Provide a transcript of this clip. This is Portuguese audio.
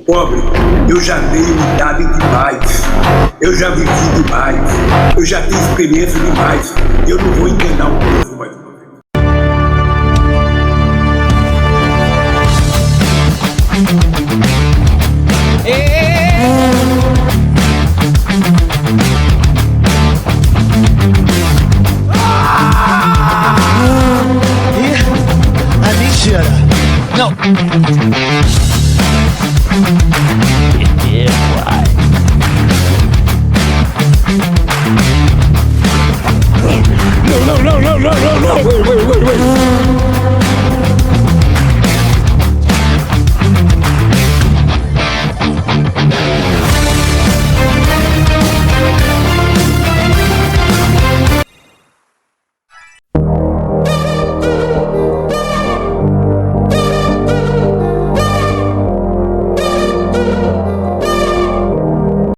Pobre, eu já dei unidade demais, eu já vivi demais, eu já tenho experiência demais, eu não vou enganar o povo mais uma vez. A mentira. Não.